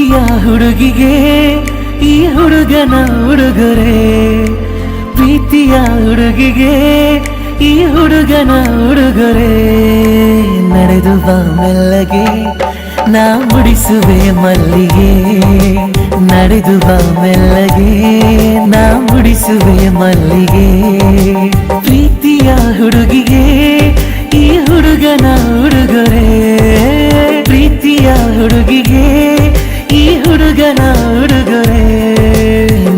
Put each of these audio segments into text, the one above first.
ಪ್ರೀತಿಯ ಹುಡುಗಿಗೆ ಈ ಹುಡುಗನ ಉಡುಗೊರೆ, ಪ್ರೀತಿಯ ಹುಡುಗಿಗೆ ಈ ಹುಡುಗನ ಉಡುಗೊರೆ. ನಡೆದು ಬಾ ಮೆಲ್ಲಗೆ ನಾ ಮುಡಿಸುವೆ ಮಲ್ಲಿಗೆ, ನಡೆದು ಬಾ ಮೆಲ್ಲಗೆ ನಾ ಮುಡಿಸುವೆ ಮಲ್ಲಿಗೆ. ಪ್ರೀತಿಯ ಹುಡುಗಿಗೆ ಈ ಹುಡುಗನ ಉಡುಗೊರೆ, ಪ್ರೀತಿಯ ಹುಡುಗಿಗೆ ಈ ಹುಡುಗನ ಉಡುಗೊರೆ.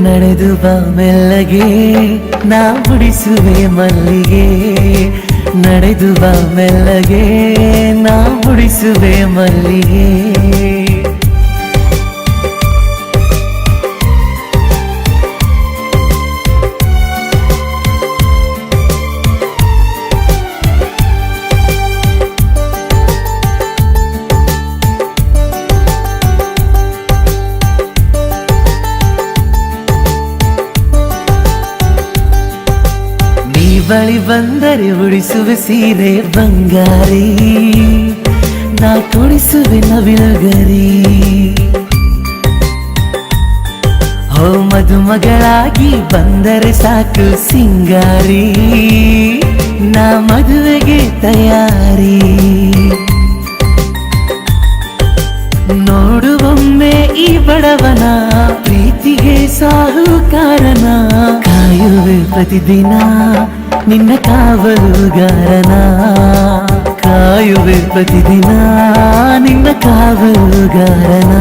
ನಡೆದು ಬಾ ಮೆಲ್ಲಗೆ ನಾ ಮುಡಿಸುವೆ ಮಲ್ಲಿಗೆ, ನಡೆದು ಬಾ ಮೆಲ್ಲಗೆ ನಾ ಮುಡಿಸುವೆ ಮಲ್ಲಿಗೆ. ಬಳಿ ಬಂದರೆ ಉಡಿಸುವೆ ಸೀರೆ ಬಂಗಾರಿ, ನಾ ಕೊಡಿಸುವೆ ನವಿಲುಗರಿ. ಹೋ ಮದುಮಗಳಾಗಿ ಬಂದರೆ ಸಾಕು ಸಿಂಗಾರಿ, ನಾ ಮದುವೆಗೆ ತಯಾರಿ. ನೋಡುವೊಮ್ಮೆ ಈ ಬಡವನ ಪ್ರೀತಿಗೆ ಸಾಹುಕಾರನ, ಕಾಯುವೆ ಪ್ರತಿದಿನ ನಿನ್ನ ಕಾವಲುಗಾರನ, ಕಾಯುವೆ ಪ್ರತಿದಿನ ನಿನ್ನ ಕಾವಲುಗಾರನ.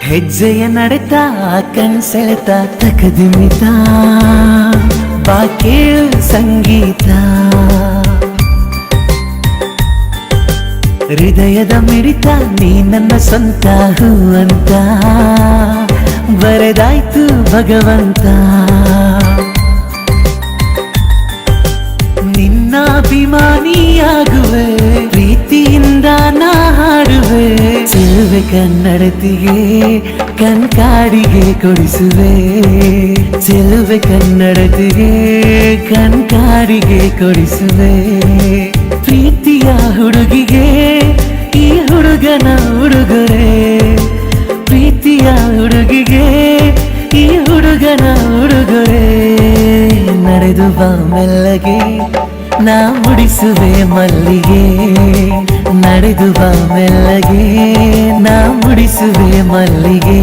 ಹೆಜ್ಜೆಯ ನಡೆತ ಕಣ್ಸೆಳೆತ ತಕದಿಮಿತ, ಬಾ ಕೇಳು ಸಂಗೀತ. ಹೃದಯದ ಮಿಡಿತ ನೀ ನನ್ನ ಸ್ವಂತ ಹೂವಂತ, ಬರೆದಾಯ್ತು ಭಗವಂತ. ನಿನ್ನ ಅಭಿಮಾನಿಯಾಗುವೆ, ಪ್ರೀತಿಯಿಂದ ನಾ ಹಾಡುವೆ. ಚೆಲುವೆ ಕನ್ನಡತಿಗೆ ಕಣ್ಕಾಡಿಗೆ ಕೊಡಿಸುವೆ, ಚೆಲುವೆ ಕನ್ನಡತಿಗೆ ಕಣ್ಕಾಡಿಗೆ ಕೊಡಿಸುವೆ. ಪ್ರೀತಿಯ ಹುಡುಗಿಗೆ ಈ ಹುಡುಗನ ಉಡುಗೊರೆ, ಪ್ರೀತಿಯ ಹುಡುಗಿಗೆ ಈ ಹುಡುಗನ ಉಡುಗೊರೆ. ನಡೆದು ಬಾ ಮೆಲ್ಲಗೆ ನಾ ಮುಡಿಸುವೆ ಮಲ್ಲಿಗೆ, ನಡೆದು ಬಾ ಮೆಲ್ಲಗೆ ನಾ ಮುಡಿಸುವೆ ಮಲ್ಲಿಗೆ.